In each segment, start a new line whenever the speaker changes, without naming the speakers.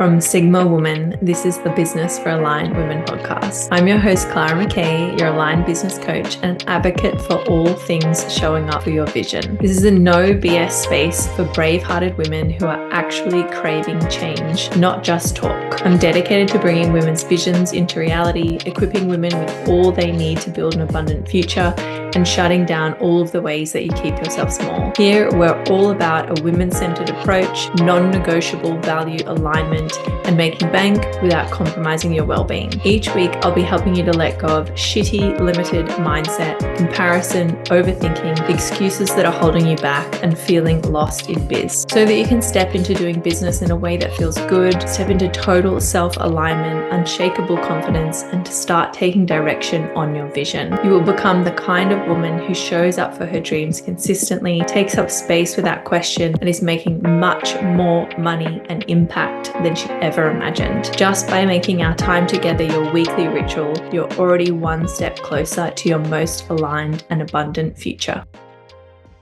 From Sigma Woman, this is the Business for Aligned Women podcast. I'm your host, Clara McKay, your aligned business coach and advocate for all things showing up for your vision. This is a no BS space for brave-hearted women who are actually craving change, not just talk. I'm dedicated to bringing women's visions into reality, equipping women with all they need to build an abundant future, and shutting down all of the ways that you keep yourself small. Here, we're all about a women-centered approach, non-negotiable value alignment, and making bank without compromising your well-being. Each week, I'll be helping you to let go of shitty, limited mindset, comparison, overthinking, excuses that are holding you back, and feeling lost in biz, so that you can step into doing business in a way that feels good, step into total self-alignment, unshakable confidence, and to start taking direction on your vision. You will become the kind of woman who shows up for her dreams consistently, takes up space without question, and is making much more money and impact than she ever imagined. Just by making our time together your weekly ritual, you're already one step closer to your most aligned and abundant future.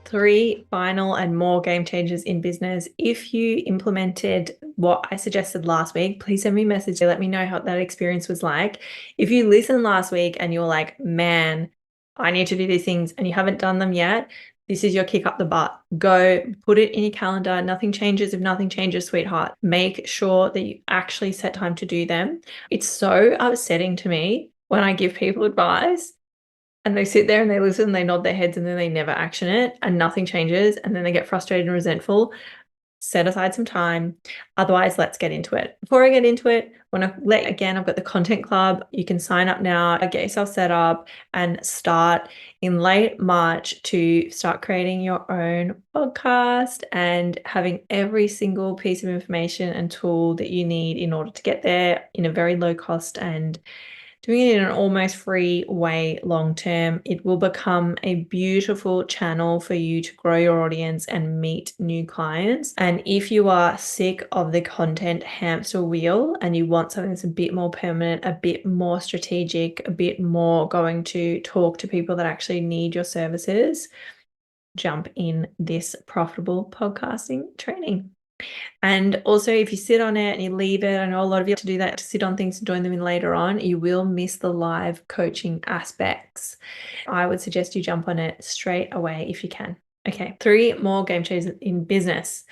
3 final and more game changers in business. If you implemented what I suggested last week, please send me a message to let me know how that experience was like. If you listened last week and you're like, man, I need to do these things and you haven't done them yet, this is your kick up the butt. Go put it in your calendar. Nothing changes if nothing changes, sweetheart. Make sure that you actually set time to do them. It's so upsetting to me when I give people advice and they sit there and they listen, they nod their heads and then they never action it and nothing changes and then they get frustrated and resentful. Set aside some time. Otherwise, let's get into it. Before I get into it, I've got the content club. You can sign up now, get yourself set up and start in late March to start creating your own podcast and having every single piece of information and tool that you need in order to get there in a very low cost and doing it in an almost free way long term. It will become a beautiful channel for you to grow your audience and meet new clients. And if you are sick of the content hamster wheel and you want something that's a bit more permanent, a bit more strategic, a bit more going to talk to people that actually need your services, jump in this profitable podcasting training. And also, if you sit on it and you leave it, I know a lot of you have to do that, to sit on things and join them in later on, you will miss the live coaching aspects. I would suggest you jump on it straight away if you can. Okay, 3 more game changers in business.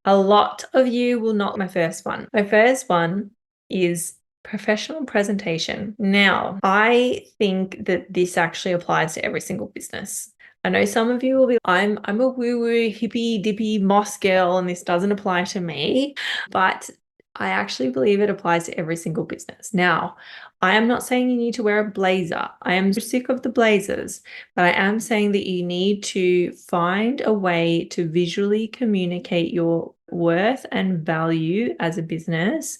A lot of you will not. My first one is professional presentation. Now, I think that this actually applies to every single business. I know some of you will be, I'm a woo-woo, hippy-dippy moss girl, and this doesn't apply to me, but I actually believe it applies to every single business. Now, I am not saying you need to wear a blazer. I am sick of the blazers, but I am saying that you need to find a way to visually communicate your worth and value as a business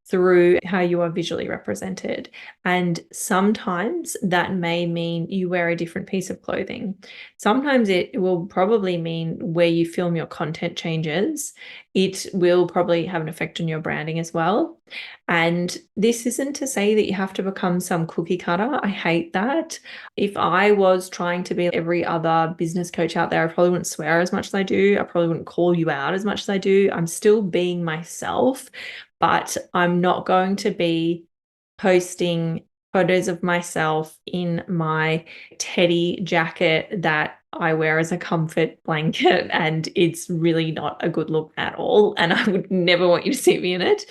through how you are visually represented. And sometimes that may mean you wear a different piece of clothing. Sometimes it will probably mean where you film your content changes. It will probably have an effect on your branding as well. And this isn't to say that you have to become some cookie cutter. I hate that. If I was trying to be every other business coach out there, I probably wouldn't swear as much as I do. I probably wouldn't call you out as much as I do. I'm still being myself, but I'm not going to be posting photos of myself in my teddy jacket that I wear as a comfort blanket, and it's really not a good look at all. And I would never want you to see me in it.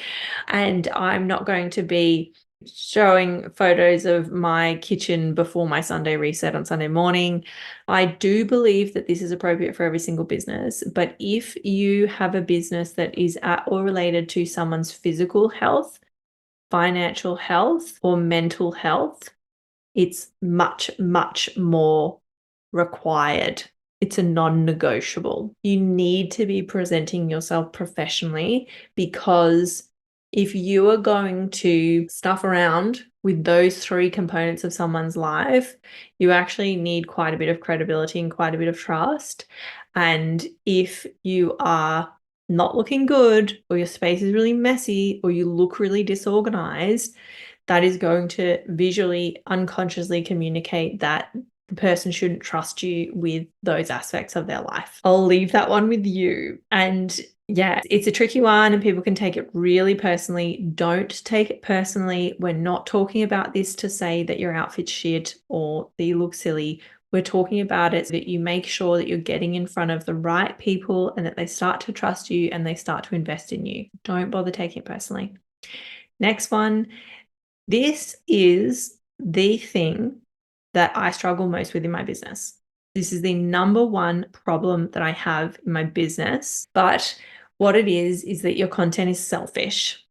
And I'm not going to be showing photos of my kitchen before my Sunday reset on Sunday morning. I do believe that this is appropriate for every single business, but if you have a business that is at or related to someone's physical health, financial health, or mental health, it's much, much more required. It's a non-negotiable. You need to be presenting yourself professionally, because if you are going to stuff around with those 3 components of someone's life, you actually need quite a bit of credibility and quite a bit of trust. And if you are not looking good, or your space is really messy, or you look really disorganized, that is going to visually, unconsciously communicate that the person shouldn't trust you with those aspects of their life. I'll leave that one with you. And yeah, it's a tricky one and people can take it really personally. Don't take it personally. We're not talking about this to say that your outfit's shit or that you look silly. We're talking about it so that you make sure that you're getting in front of the right people and that they start to trust you and they start to invest in you. Don't bother taking it personally. Next one. This is the thing that I struggle most with in my business. This is the number one problem that I have in my business. But what it is that your content is selfish.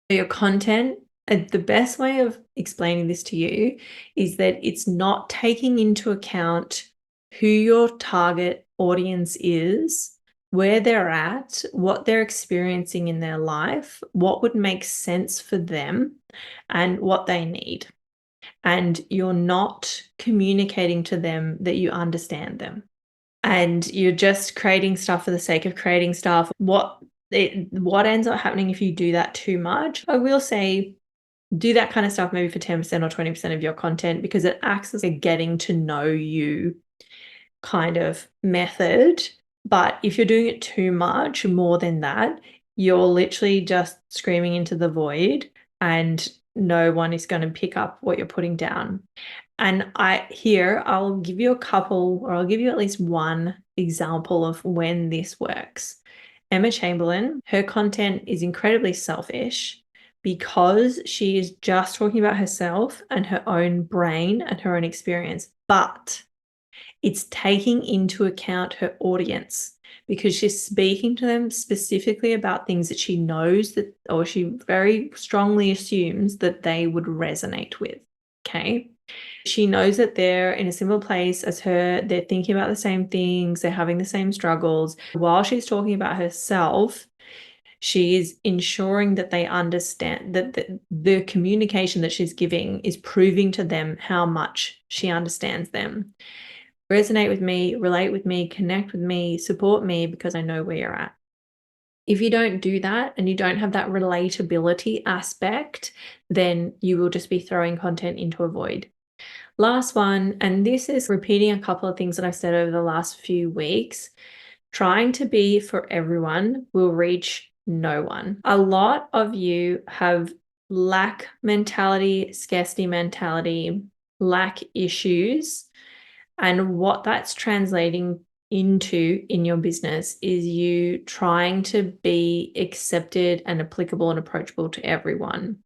Your content, the best way of explaining this to you is that it's not taking into account who your target audience is, where they're at, what they're experiencing in their life, what would make sense for them, and what they need. And you're not communicating to them that you understand them. And you're just creating stuff for the sake of creating stuff. What ends up happening if you do that too much? I will say do that kind of stuff maybe for 10% or 20% of your content, because it acts as a getting to know you kind of method. But if you're doing it too much, more than that, you're literally just screaming into the void and no one is going to pick up what you're putting down. And I'll give you a couple, or I'll give you at least one example of when this works. Emma Chamberlain, her content is incredibly selfish because she is just talking about herself and her own brain and her own experience, but it's taking into account her audience because she's speaking to them specifically about things that she knows that, or she very strongly assumes that they would resonate with. Okay. She knows that they're in a similar place as her. They're thinking about the same things. They're having the same struggles. While she's talking about herself, she is ensuring that they understand that the communication that she's giving is proving to them how much she understands them. Resonate with me, relate with me, connect with me, support me because I know where you're at. If you don't do that and you don't have that relatability aspect, then you will just be throwing content into a void. Last one, and this is repeating a couple of things that I've said over the last few weeks. Trying to be for everyone will reach no one. A lot of you have lack mentality, scarcity mentality, lack issues. And what that's translating into in your business is you trying to be accepted and applicable and approachable to everyone.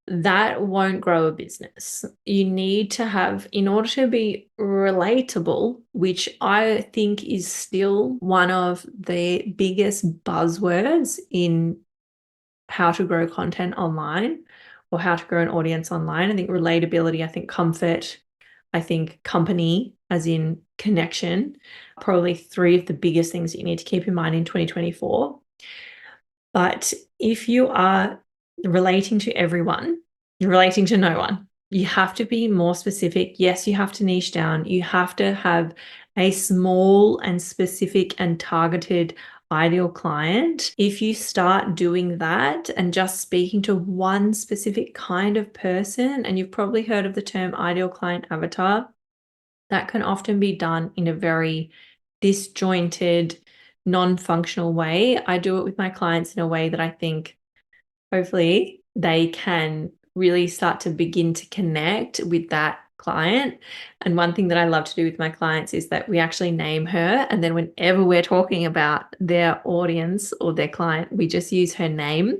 That won't grow a business. You need to have, in order to be relatable, which I think is still one of the biggest buzzwords in how to grow content online or how to grow an audience online. I think relatability, I think comfort, I think company, as in connection, probably three of the biggest things that you need to keep in mind in 2024. But if you are relating to everyone, you're relating to no one. You have to be more specific. Yes, you have to niche down. You have to have a small and specific and targeted ideal client. If you start doing that and just speaking to one specific kind of person, and you've probably heard of the term ideal client avatar, that can often be done in a very disjointed, non-functional way. I do it with my clients in a way that I think hopefully they can really start to begin to connect with that client. And one thing that I love to do with my clients is that we actually name her. And then whenever we're talking about their audience or their client, we just use her name.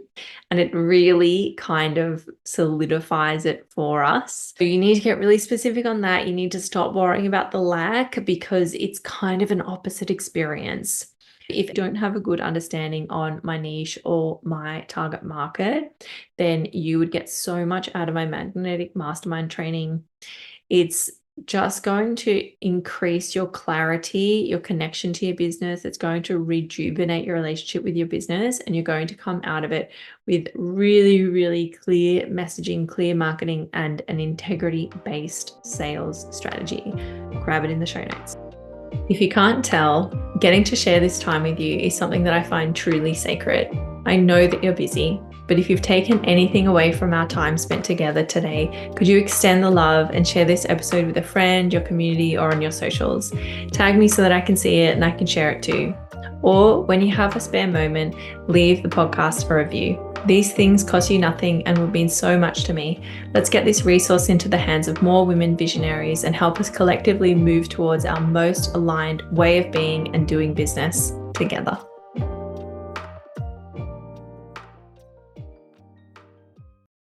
And it really kind of solidifies it for us. So you need to get really specific on that. You need to stop worrying about the lack because it's kind of an opposite experience. If you don't have a good understanding on my niche or my target market, then you would get so much out of my magnetic mastermind training. It's just going to increase your clarity, your connection to your business. It's going to rejuvenate your relationship with your business, and you're going to come out of it with really, really clear messaging, clear marketing, and an integrity-based sales strategy. Grab it in the show notes. If you can't tell, getting to share this time with you is something that I find truly sacred. I know that you're busy. But if you've taken anything away from our time spent together today, could you extend the love and share this episode with a friend, your community, or on your socials? Tag me so that I can see it and I can share it too. Or when you have a spare moment, leave the podcast a review. These things cost you nothing and would mean so much to me. Let's get this resource into the hands of more women visionaries and help us collectively move towards our most aligned way of being and doing business together.